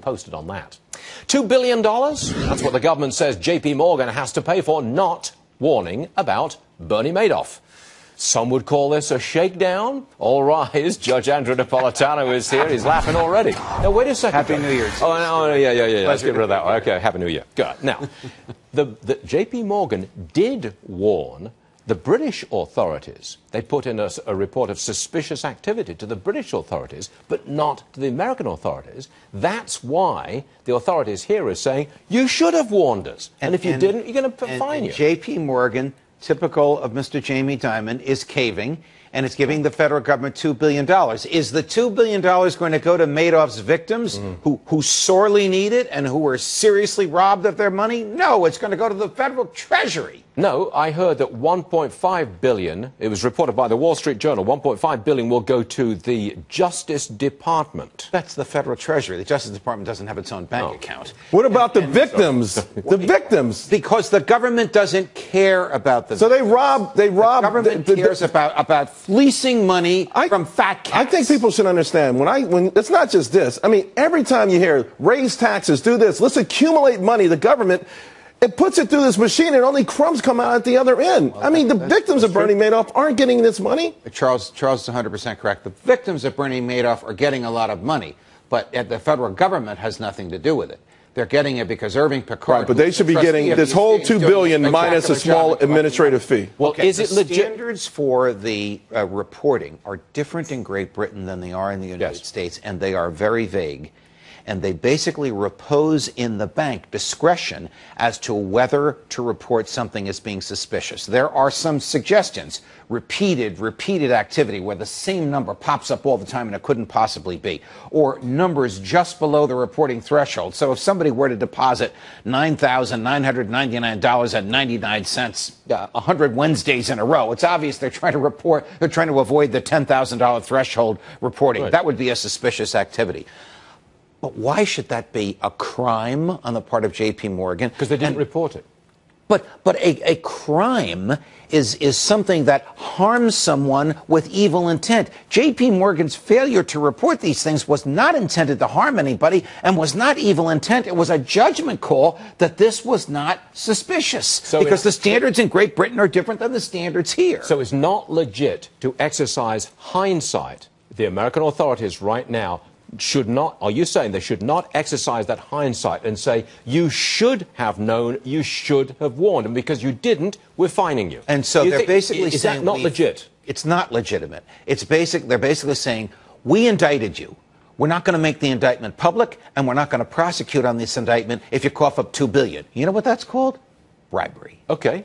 posted on that. $2 billion? That's what the government says JP Morgan has to pay for not warning about Bernie Madoff. Some would call this a shakedown. All rise. Judge Andrew Napolitano is here. He's laughing already. Now, wait a second. Happy New Year. Oh, yeah. Let's get rid of that one. Okay, Happy New Year. Good. Now, the JP Morgan did warn the British authorities. They put in a report of suspicious activity to the British authorities, but not to the American authorities. That's why the authorities here are saying, you should have warned us. And if you didn't, you're going to fine you. JP Morgan, typical of Mr. Jamie Dimon, is caving, and it's giving the federal government $2 billion. Is the $2 billion going to go to Madoff's victims who sorely need it and who were seriously robbed of their money? No, it's going to go to the federal treasury. No, I heard that $1.5 billion, it was reported by the Wall Street Journal, $1.5 billion will go to the Justice Department. That's the federal treasury. The Justice Department doesn't have its own bank account. What about the victims? The victims? Because the government doesn't care about them. So they rob. The government cares about fleecing money from fat cats. I think people should understand when it's not just this. I mean, every time you hear raise taxes, do this, let's accumulate money, the government, it puts it through this machine and only crumbs come out at the other end. Well, I mean, the victims of Bernie Madoff aren't getting this money. Charles is 100% correct. The victims of Bernie Madoff are getting a lot of money, but the federal government has nothing to do with it. They're getting it because Irving Picard... Right, but they should be getting this whole $2 billion minus a small administrative fee. Well, is it legit? Standards for the reporting are different in Great Britain than they are in the United States, and they are very vague. And they basically repose in the bank discretion as to whether to report something as being suspicious. There are some suggestions, repeated activity where the same number pops up all the time and it couldn't possibly be, or numbers just below the reporting threshold. So if somebody were to deposit $9,999.99 100 Wednesdays in a row, it's obvious they're trying to avoid the $10,000 threshold reporting. Right. That would be a suspicious activity. But why should that be a crime on the part of J.P. Morgan? Because they didn't report it. But a crime is something that harms someone with evil intent. J.P. Morgan's failure to report these things was not intended to harm anybody and was not evil intent. It was a judgment call that this was not suspicious because the standards in Great Britain are different than the standards here. So it's not legit to exercise hindsight. The American authorities right now should not, are you saying they should not exercise that hindsight and say, you should have known, you should have warned, and because you didn't, we're fining you? And so they're basically is saying... Is that not legit? It's not legitimate. They're basically saying, we indicted you. We're not going to make the indictment public, and we're not going to prosecute on this indictment if you cough up $2 billion. You know what that's called? Bribery. Okay.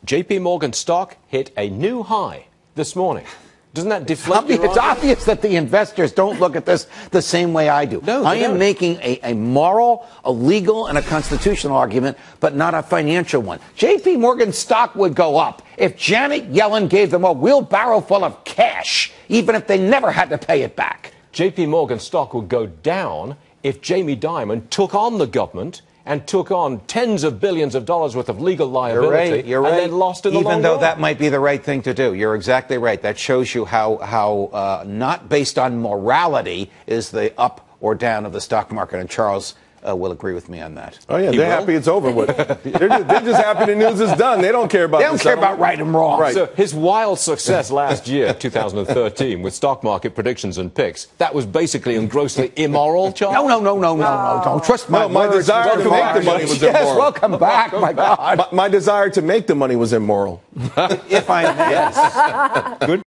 JP Morgan stock hit a new high this morning. Doesn't that deflect your It's obvious that the investors don't look at this the same way I do. No, I am making a moral, a legal, and a constitutional argument, but not a financial one. J.P. Morgan's stock would go up if Janet Yellen gave them a wheelbarrow full of cash, even if they never had to pay it back. JP Morgan stock would go down if Jamie Dimon took on the government and took on tens of billions of dollars worth of legal liability you're right. and then lost in the long run. Even though that might be the right thing to do. You're exactly right. That shows you how not based on morality is the up or down of the stock market. And Charles will agree with me on that. Oh, yeah, they're happy it's over with. they're just happy the news is done. They don't care about right and wrong. Right. So his wild success last year, 2013, with stock market predictions and picks, that was basically and grossly immoral, Charles? No. Don't trust my words. My desire to make the money was immoral. Yes, welcome back, my God. My desire to make the money was immoral. If I may. Good.